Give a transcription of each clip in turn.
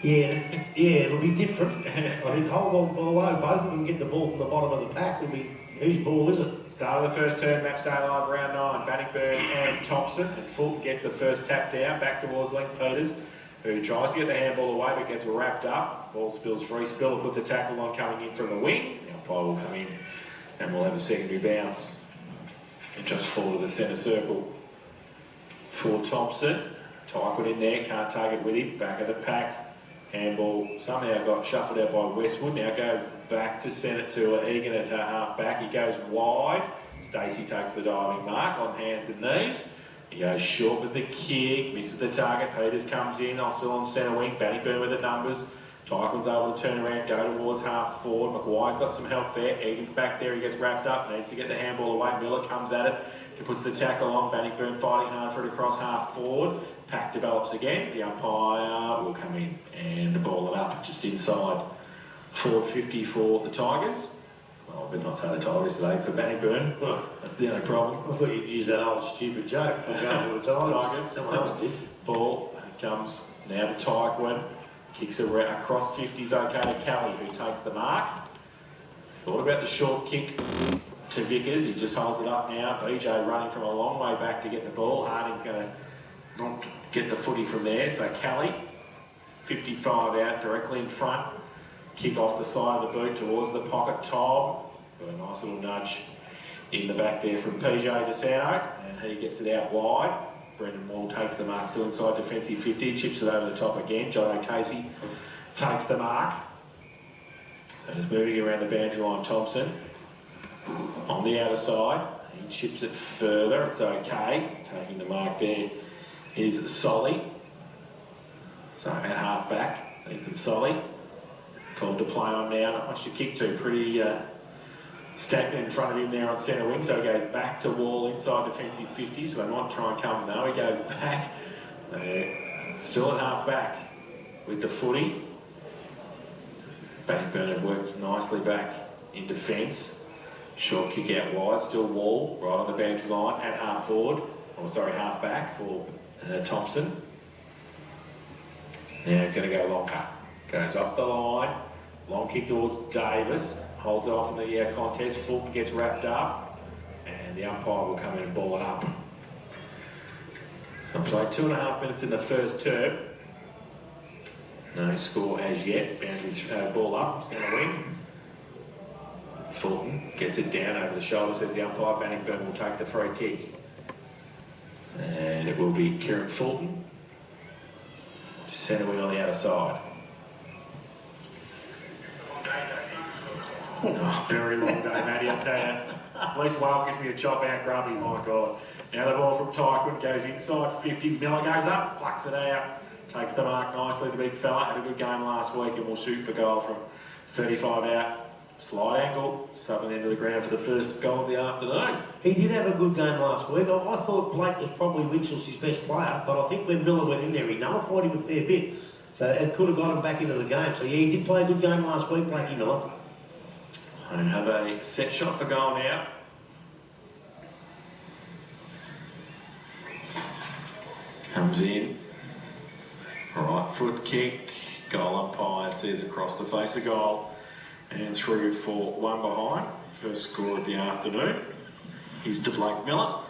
Yeah, it'll be different. I think although both of them get the ball from the bottom of the pack, will be whose ball is it? Start of the first turn, match day live, round 9. Bannockburn and Thomson, and Fulton gets the first tap down, back towards Link Peters, who tries to get the handball away but gets wrapped up. Ball spills free. Spiller puts a tackle on coming in from the wing. The umpire will come in and we'll have a secondary bounce. And just fall to the centre circle for Thomson. Tyquin in there, can't take it with him, back of the pack. Handball somehow got shuffled out by Westwood. Now goes back to centre to Egan at her half back. He goes wide. Stacey takes the diving mark on hands and knees. He goes short with the kick, misses the target. Peters comes in, still on centre wing. Bannockburn with the numbers. Tyquin's able to turn around, go towards half forward. Maguire's got some help there. Egan's back there, he gets wrapped up, needs to get the handball away. Miller comes at it, he puts the tackle on. Bannockburn fighting hard for it across half forward. Pack develops again. The umpire will come in and ball it up just inside forward 50 for the Tigers. Well, I better not say the Tigers today for Bannockburn. Oh, that's the only problem. I thought you'd use that old stupid joke. I'm going for the Tigers. Someone else did. Ball comes now to Tyquin. Kicks across 50's okay to Kelly, who takes the mark. Thought about the short kick to Vickers. He just holds it up now. BJ running from a long way back to get the ball. Harding's going to not get the footy from there. So Kelly, 55 out, directly in front. Kick off the side of the boot towards the pocket. Tom got a nice little nudge in the back there from PJ DeSanto, and he gets it out wide. Brendan Wall takes the mark, still inside defensive 50, chips it over the top again. John O'Casey takes the mark. And is moving around the boundary line. Thomson on the outer side. He chips it further, it's okay. Taking the mark there is Solly. So at half back, Ethan Solly. Called to play on now, not much to kick to. Pretty stagnant in front of him there on centre wing, so he goes back to Wall inside defensive 50, so they might try and come now. He goes back, still at half back with the footy. Bannockburn have worked nicely back in defence. Short kick out wide, still Wall right on the boundary line at half forward, half back for Thomson. Now he's going to go longer. Goes up the line, long kick towards Davis. Holds it off in the contest. Fulton gets wrapped up, and the umpire will come in and ball it up. So played 2.5 minutes in the first term. No score as yet. Boundary ball up, centre wing. Fulton gets it down over the shoulder, says the umpire. Bannockburn will take the free kick. And it will be Kieran Fulton. Centre wing on the outer side. Oh, very long day, Matty, I'll tell you. At least one gives me a chop out grubby, my God. Now the ball from Tyquin goes inside 50. Miller goes up, plucks it out, takes the mark nicely. The big fella had a good game last week and will shoot for goal from 35 out. Slide angle, southern end of the ground for the first goal of the afternoon. He did have a good game last week. I thought Blake was probably Winchell's best player, but I think when Miller went in there, he nullified him a fair bit. So it could have got him back into the game. So yeah, he did play a good game last week, Blakey Knight. So have a set shot for goal now. Comes in. Right foot kick. Goal umpire says across the face of goal. And through for one behind. First score of the afternoon. Here's to Blake Miller.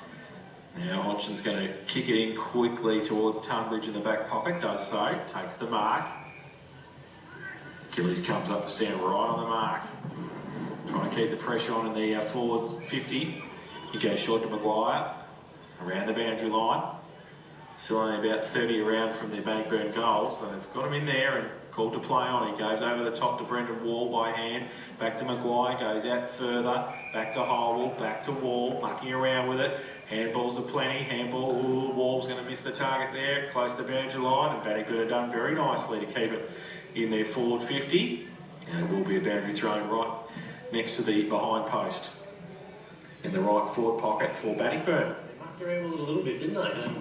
Now Hodgson's going to kick it in quickly towards Tunbridge in the back pocket. Does so. Takes the mark. Gillies comes up to stand right on the mark. Trying to keep the pressure on in the forward 50. He goes short to Maguire. Around the boundary line. Still only about 30 around from the Bannockburn goal. So they've got him in there and called to play on. He goes over the top to Brendan Wall by hand. Back to Maguire. Goes out further. Back to Holwell. Back to Wall. Mucking around with it. Handballs are plenty. Handball. Ooh, Wall's going to miss the target there. Close to the boundary line. And Bannockburn have done very nicely to keep it in their forward 50. And it will be a boundary thrown right next to the behind post in the right forward pocket for Bannockburn. They mucked around with it a little bit, didn't they?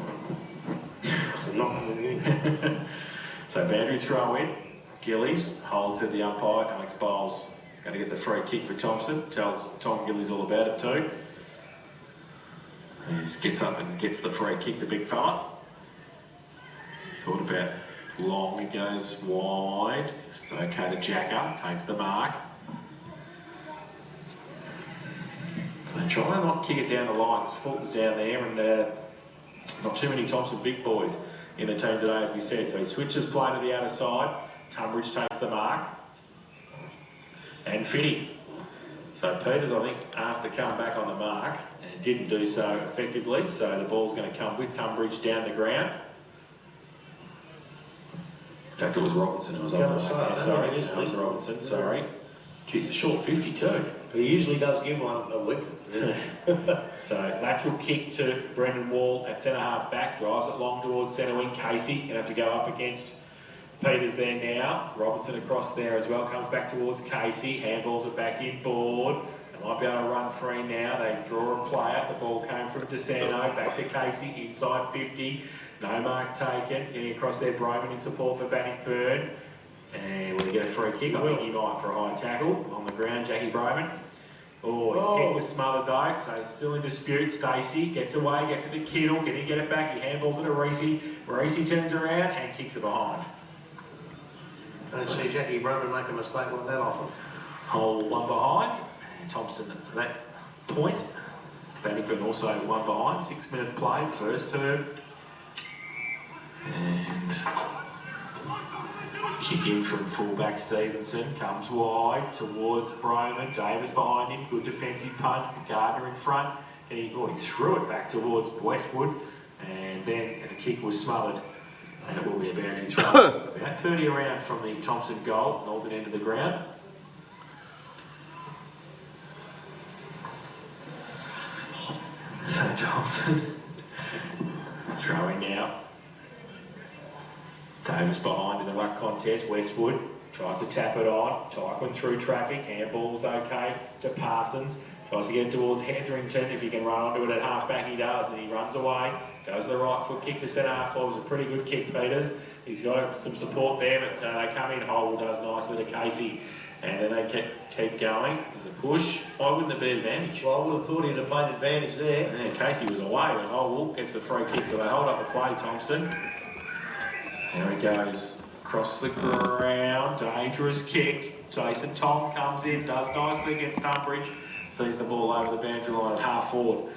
So boundary throw in. Gillies holds at the umpire. Alex Bowles going to get the free kick for Thomson. Tells Tom Gillies all about it too. He gets up and gets the free kick, the big fella. Thought about long, it goes wide. It's okay to Jacker, takes the mark. So try and not kick it down the line because Fulton's down there and not too many Thomson big boys in the team today, as we said. So he switches play to the outer side. Tunbridge takes the mark. And Finney. So Peters, I think, asked to come back on the mark and didn't do so effectively. So the ball's going to come with Tunbridge down the ground. In fact, it was Robinson who was on the mark there. Sorry, it was Robinson, sorry. Geez, a short 50 too. But he usually does give one a whip. So lateral kick to Brendan Wall at centre half back, drives it long towards centre wing. Casey going to have to go up against Peters there now. Robinson across there as well, comes back towards Casey, handballs it back in board. They might be able to run free now. They draw a player. The ball came from DeSanto, back to Casey, inside 50. No mark taken. Getting across there, Broman in support for Bannockburn. And we'll get a free kick. I think he might for a high tackle on the ground, Jackie Broman. Oh, kick was smothered though, so still in dispute. Stacey gets away, gets it to Kittle, can he get it back? He handballs it to Reese. Reese turns around and kicks it behind. I don't see Jackie Broman make a mistake like that often. Hole one behind, and Thomson at that point. Bannockburn also one behind, 6 minutes played, first term. And kick in from fullback Stevenson, comes wide towards Broman, Davis behind him, good defensive punch, Gardner in front, and he threw it back towards Westwood, and then the kick was smothered, and it will be a boundary throw. About 30 around from the Thomson goal, northern end of the ground. So Thomson throwing now. Davis behind in the ruck contest. Westwood tries to tap it on. Tyquin through traffic. Handball's okay to Parsons. Tries to get towards Hetherington. If he can run onto it at half back, he does. And he runs away. Goes to the right foot kick to centre half. It was a pretty good kick, Peters. He's got some support there, but they come in. Hole does nicely to Casey. And then they keep going. There's a push. Why wouldn't there be an advantage? Well, I would have thought he'd have played advantage there. Yeah, Casey was away, but Hole gets the free kick. So they hold up the play, Thomson. There he goes, across the ground, dangerous kick. Jason Tom comes in, does nicely against Tunbridge, sees the ball over the boundary line at half forward,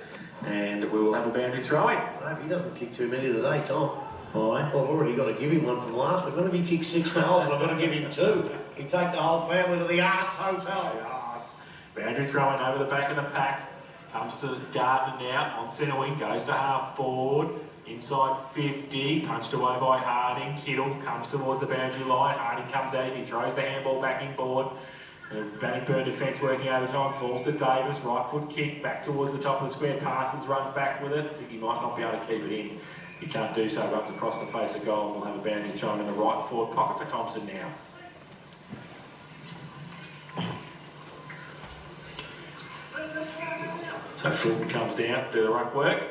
and we will have a boundary throw-in. I hope he doesn't kick too many today, Tom. Why? Well, I've already got to give him one from last week. What if he kicked 6 goals and I've got to give him 2? He'd take the whole family to the Arts Hotel. Boundary throw-in over the back of the pack, comes to Gardner now, on centre wing, goes to half forward. Inside 50, punched away by Harding. Kittle comes towards the boundary line. Harding comes at him, he throws the handball back in board. Bannockburn defence working overtime, falls to Davis. Right foot kick back towards the top of the square. Parsons runs back with it. I think he might not be able to keep it in. He can't do so, runs across the face of goal, and we'll have a boundary thrown in the right forward pocket for Thomson now. So Fulton comes down, do the ruck work.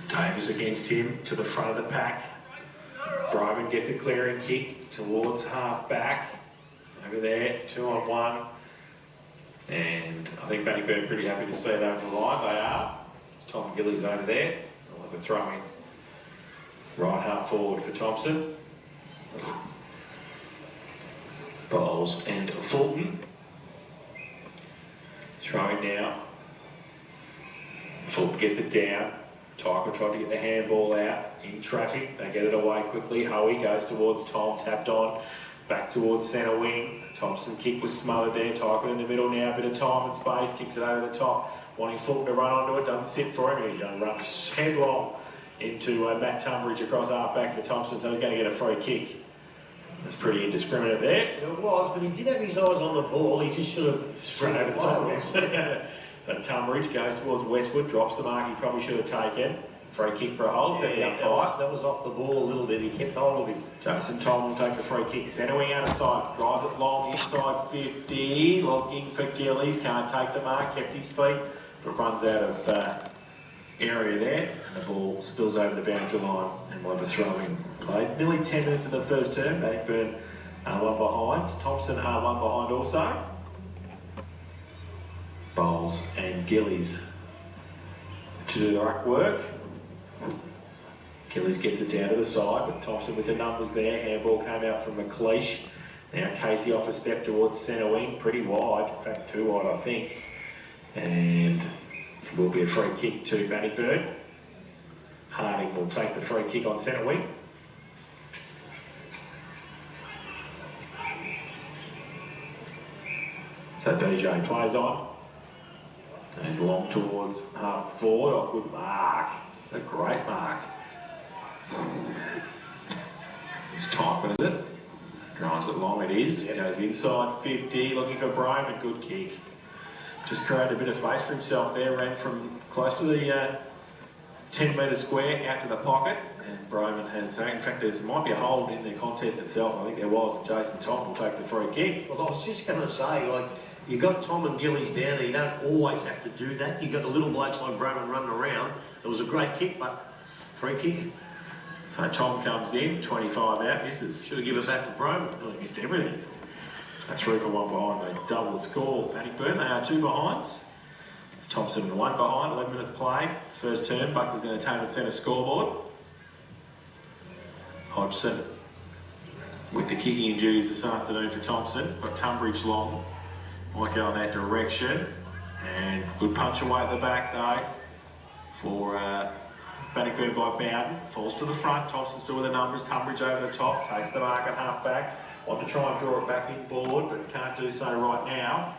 Davis against him to the front of the pack. Broman gets a clearing kick towards half back. Over there, 2-on-1. And I think Bannockburn pretty happy to see it over the line. They are. Tom Gillies over there. I'll have a throw in right half forward for Thomson. Bowles and Fulton. Throwing now. Fulton gets it down. Tyquin tried to get the handball out in traffic. They get it away quickly. Hoey goes towards Tom, tapped on, back towards centre wing. Thomson kick was smothered there. Tyquin in the middle now, a bit of time and space, kicks it over the top. Wanting Fulton to run onto it, doesn't sit for him. He runs headlong into Matt Tunbridge across half back for Thomson, so he's going to get a free kick. It's pretty indiscriminate there. It was, but he did have his eyes on the ball. He just should have Straight over the top of him. So Tunbridge goes towards Westwood, drops the mark he probably should have taken. Free kick for a hold, set the umpire. That was off the ball a little bit. He kept hold of him. Jason Tom will take the free kick. Centre wing out of sight, drives it long inside 50. Looking for Gillies, can't take the mark, kept his feet, but runs out of area there. And the ball spills over the boundary line, and we'll have a throw in. Played nearly 10 minutes of the first term. Bannockburn are one behind. Thomson are one behind also. Bowles and Gillies to do the ruck work. Gillies gets it down to the side, but Thomson with the numbers there. Handball came out from McLeish. Now Casey off a step towards centre wing, pretty wide, in fact too wide I think. And it will be a free kick to Bannockburn. Harding will take the free kick on centre wing. So DJ plays on. Goes long towards half forward. Oh, good mark. A great mark. It's tight, what is it? Drives it long, it is. It goes inside 50, looking for Broman, good kick. Just created a bit of space for himself there, ran from close to the 10 metre square out to the pocket, and Broman has, in fact there might be a hold in the contest itself, I think there was, and Jason Tom will take the free kick. Well, I was just going to say, like, you got Tom and Gillies down there, you don't always have to do that. You got the little blokes like Broman running around. It was a great kick, but free kick. So Tom comes in, 25 out, misses. Should have given it back to Broman. Really missed everything. So 3 for 1 behind, they double the score. Bannockburn, they are 2 behinds. Thomson 1 behind, 11 minutes play. First term, Buckley's Entertainment Centre scoreboard. Hodgson with the kicking in duties this afternoon for Thomson. Got Tunbridge long, might go in that direction. And good punch away at the back though for Bannockburn by Bowden. Falls to the front, Thomson still with the numbers. Tunbridge over the top, takes the mark at half back. Want to try and draw it back in board, but can't do so right now.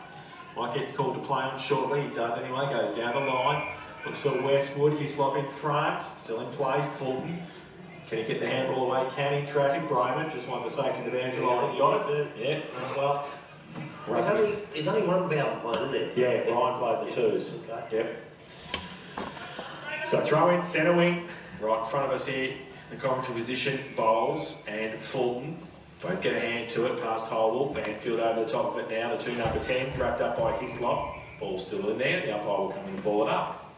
Might get called to play on shortly. He does anyway, goes down the line. Looks at Westwood, Hislop in front. Still in play, Fulton. Can he get the handball away? Can he? Traffic, Broman. Just wanted the safety of Angelo. Got it. Yeah, well. There's only one Bowden playing, isn't there? Yeah, Ryan played the twos. Okay. Yep. So throw in, centre wing. Right in front of us here, the commentary position. Bowles and Fulton. Both get a hand to it, past Holwell. Banfield over the top of it now. The 2 number 10s wrapped up by Hislop. Ball still in there. The umpire will come in and ball it up.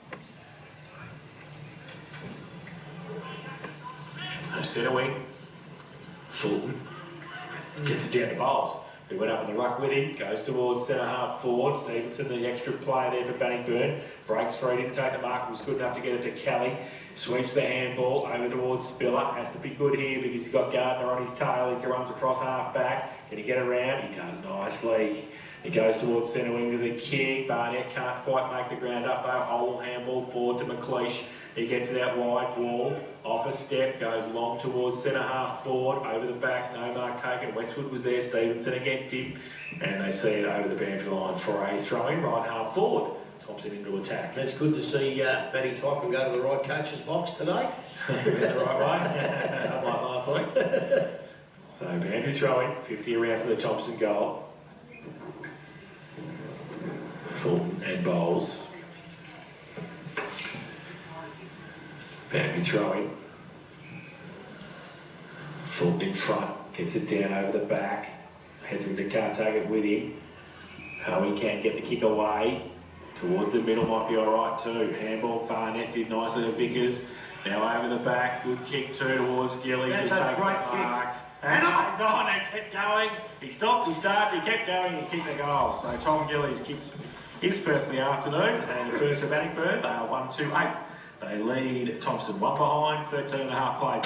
Centre wing. Fulton gets it down to Bowles, who went up in the ruck with him. Goes towards centre half forward. Stevenson, the extra player there for Bannockburn. Breaks free, didn't take the mark. Was good enough to get it to Kelly. Sweeps the handball over towards Spiller. Has to be good here because he's got Gardner on his tail. He runs across half back. Can he get around? He does nicely. He goes towards centre wing with a kick. Barnett can't quite make the ground up though. Whole handball forward to McLeish. He gets it out wide, Wall, off a step, goes long towards centre half forward, over the back, no mark taken. Westwood was there, Stevenson against him, and they see it over the boundary line for a throw-in, right half forward. Thompson into attack. That's good to see Matty Type go to the right coach's box today. The right way, unlike last week. So boundary throw-in, 50 around for the Thomson goal. Fulton and Bowles. Boundary throw-in. Fulton in front, gets it down over the back. Hedsman can't take it with him. Howie can get the kick away. Towards the middle might be alright too. Handball, Barnett did nicely to Vickers. Now over the back, good kick too towards Gillies. That's who a takes great the mark. And he's on and kept going. He stopped, he started, he kept going and kicked the goal. So Tom Gillies kicks his first of the afternoon, and the first of Bannockburn. They are 1-2-8. They lead Thomson 1 behind, 13 and a half played.